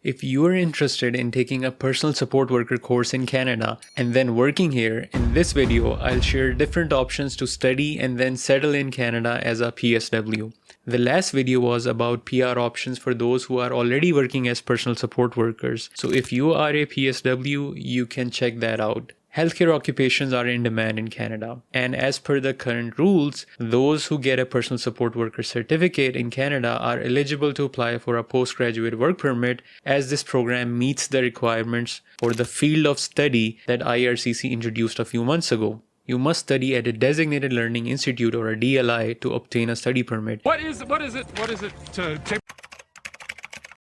If you are interested in taking a personal support worker course in Canada and then working here, in this video, I'll share different options to study and then settle in Canada as a PSW. The last video was about PR options for those who are already working as personal support workers. So if you are a PSW, you can check that out. Healthcare occupations are in demand in Canada, and as per the current rules, those who get a personal support worker certificate in Canada are eligible to apply for a postgraduate work permit, as this program meets the requirements for the field of study that IRCC introduced a few months ago. You must study at a designated learning institute or a DLI to obtain a study permit. What is it to take?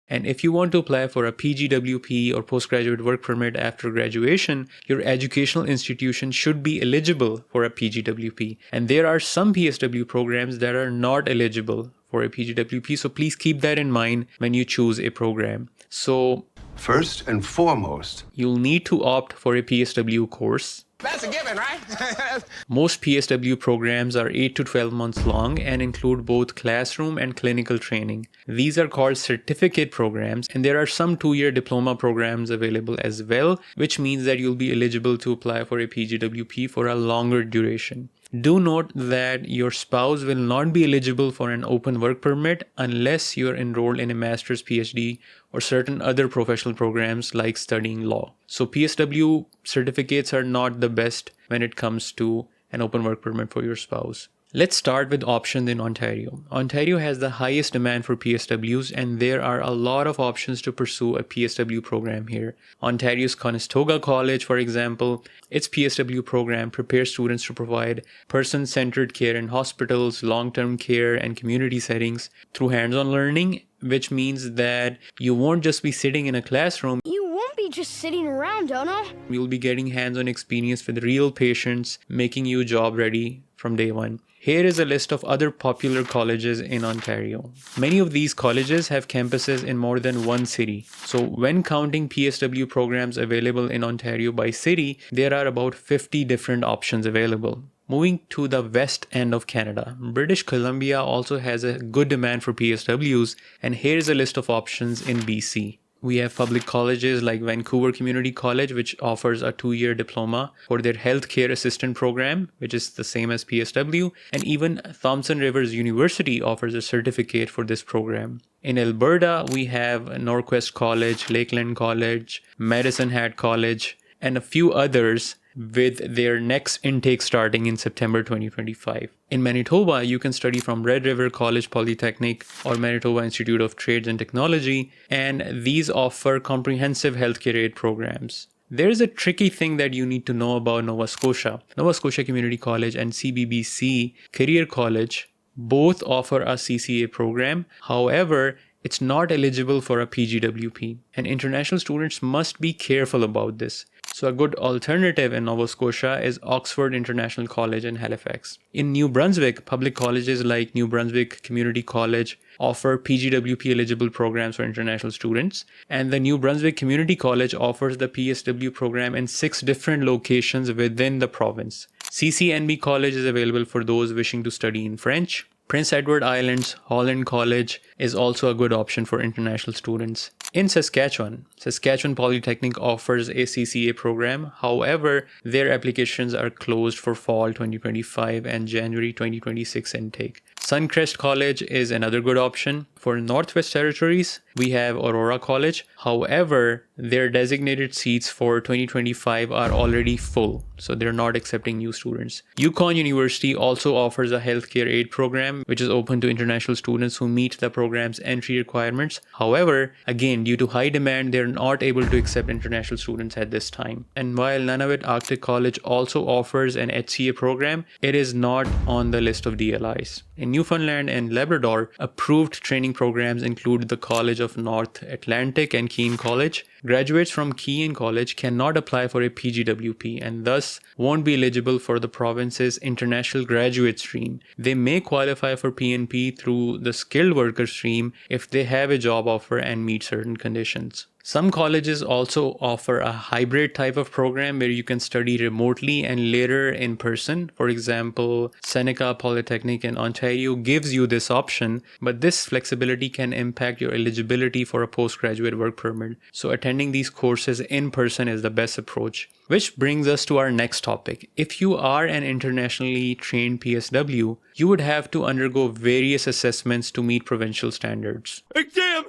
And if you want to apply for a PGWP or postgraduate work permit after graduation, your educational institution should be eligible for a PGWP. And there are some PSW programs that are not eligible for a PGWP, so please keep that in mind when you choose a program. So, first and foremost, you'll need to opt for a PSW course. That's a given, right? Most PSW programs are 8 to 12 months long and include both classroom and clinical training. These are called certificate programs, and there are some 2-year diploma programs available as well, which means that you'll be eligible to apply for a PGWP for a longer duration. Do note that your spouse will not be eligible for an open work permit unless you're enrolled in a master's, PhD, or certain other professional programs like studying law. So PSW certificates are not the best when it comes to an open work permit for your spouse. Let's start with options in Ontario. Ontario has the highest demand for PSWs, and there are a lot of options to pursue a PSW program here. Ontario's Conestoga College, for example, its PSW program prepares students to provide person-centered care in hospitals, long-term care, and community settings through hands-on learning, which means that you won't just be sitting in a classroom. You won't be just sitting around, Dono. You'll be getting hands-on experience with real patients, making you job ready from day one. Here is a list of other popular colleges in Ontario. Many of these colleges have campuses in more than one city. So when counting PSW programs available in Ontario by city, there are about 50 different options available. Moving to the west end of Canada, British Columbia also has a good demand for PSWs, and here is a list of options in BC. We have public colleges like Vancouver Community College, which offers a 2-year diploma for their healthcare assistant program, which is the same as PSW, and even Thompson Rivers University offers a certificate for this program. In Alberta, we have Northwestern College, Lakeland College, Medicine Hat College, and a few others with their next intake starting in September 2025. In Manitoba, you can study from Red River College Polytechnic or Manitoba Institute of Trades and Technology, and these offer comprehensive healthcare aid programs. There is a tricky thing that you need to know about Nova Scotia. Nova Scotia Community College and CBBC Career College both offer a CCA program. However, it's not eligible for a PGWP, and international students must be careful about this. So a good alternative in Nova Scotia is Oxford International College in Halifax. In New Brunswick, public colleges like New Brunswick Community College offer PGWP-eligible programs for international students, and the New Brunswick Community College offers the PSW program in 6 different locations within the province. CCNB College is available for those wishing to study in French. Prince Edward Islands Holland College is also a good option for international students. In Saskatchewan, Saskatchewan Polytechnic offers a CCA program. However, their applications are closed for fall 2025 and January 2026 intake. Suncrest College is another good option. For Northwestern Territories, we have Aurora College. However, their designated seats for 2025 are already full, so they're not accepting new students. Yukon University also offers a healthcare aid program, which is open to international students who meet the program's entry requirements. However, again, due to high demand, they're not able to accept international students at this time. And while Nunavut Arctic College also offers an HCA program, it is not on the list of DLIs. In Newfoundland and Labrador, approved training programs include the College of North Atlantic and Keene College. Graduates from Keene College cannot apply for a PGWP and thus won't be eligible for the province's international graduate stream. They may qualify for PNP through the skilled worker stream if they have a job offer and meet certain conditions. Some colleges also offer a hybrid type of program where you can study remotely and later in person. For example, Seneca Polytechnic in Ontario gives you this option, but this flexibility can impact your eligibility for a postgraduate work permit. So attending these courses in person is the best approach. Which brings us to our next topic. If you are an internationally trained PSW, you would have to undergo various assessments to meet provincial standards. Exam!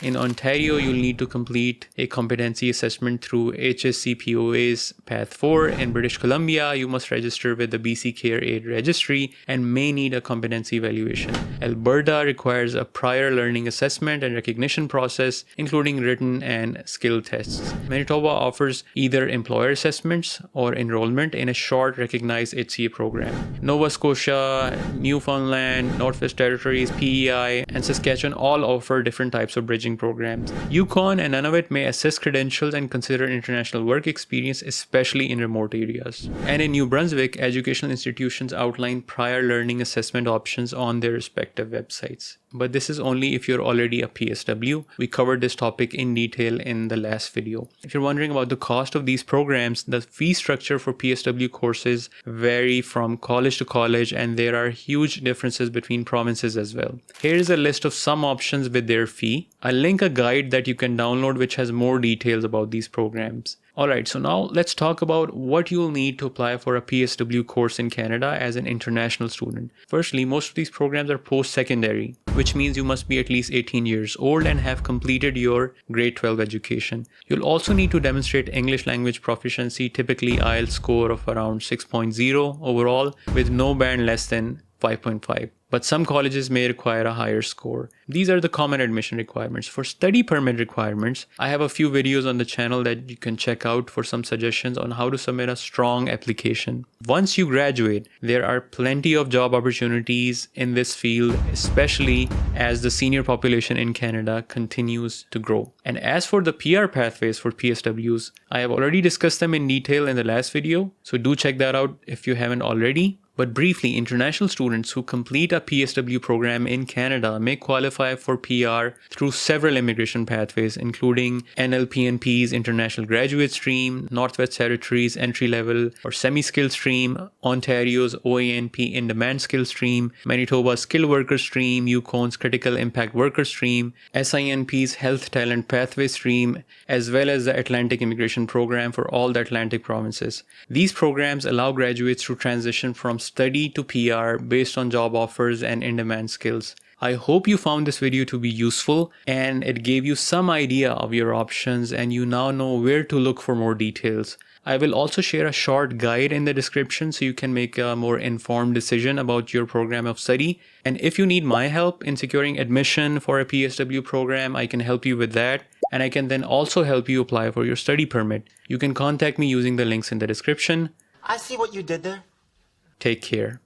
In Ontario, you'll need to complete a competency assessment through HSCPOA's Path 4. In British Columbia, you must register with the BC Care Aid Registry and may need a competency evaluation. Alberta requires a prior learning assessment and recognition process, including written and skill tests. Manitoba offers either employer assessments or enrollment in a short recognized HCA program. Nova Scotia, Newfoundland, Northwestern Territories, PEI, and Saskatchewan all offer different types of bridging programs. Yukon and Nunavut may assess credentials and consider international work experience, especially in remote areas. And in New Brunswick, educational institutions outline prior learning assessment options on their respective websites. But this is only if you're already a PSW. We covered this topic in detail in the last video. If you're wondering about the cost of these programs, the fee structure for PSW courses vary from college to college, and there are huge differences between provinces as well. Here is a list of some options with their fee. I'll link a guide that you can download which has more details about these programs. Alright, so now let's talk about what you'll need to apply for a PSW course in Canada as an international student. Firstly, most of these programs are post-secondary, which means you must be at least 18 years old and have completed your grade 12 education. You'll also need to demonstrate English language proficiency, typically IELTS score of around 6.0 overall, with no band less than 5.5. But some colleges may require a higher score. These are the common admission requirements. For study permit requirements, I have a few videos on the channel that you can check out for some suggestions on how to submit a strong application. Once you graduate, there are plenty of job opportunities in this field, especially as the senior population in Canada continues to grow. And as for the PR pathways for PSWs, I have already discussed them in detail in the last video, so do check that out if you haven't already. But briefly, international students who complete a PSW program in Canada may qualify for PR through several immigration pathways, including NLPNP's International Graduate Stream, Northwest Territories Entry-Level or Semi-Skilled Stream, Ontario's OINP In-Demand Skill Stream, Manitoba's Skilled Worker Stream, Yukon's Critical Impact Worker Stream, SINP's Health Talent Pathway Stream, as well as the Atlantic Immigration Program for all the Atlantic provinces. These programs allow graduates to transition from study to PR based on job offers and in-demand skills. I hope you found this video to be useful and it gave you some idea of your options and you now know where to look for more details. I will also share a short guide in the description so you can make a more informed decision about your program of study. And if you need my help in securing admission for a PSW program, I can help you with that. And I can then also help you apply for your study permit. You can contact me using the links in the description. I see what you did there. Take care.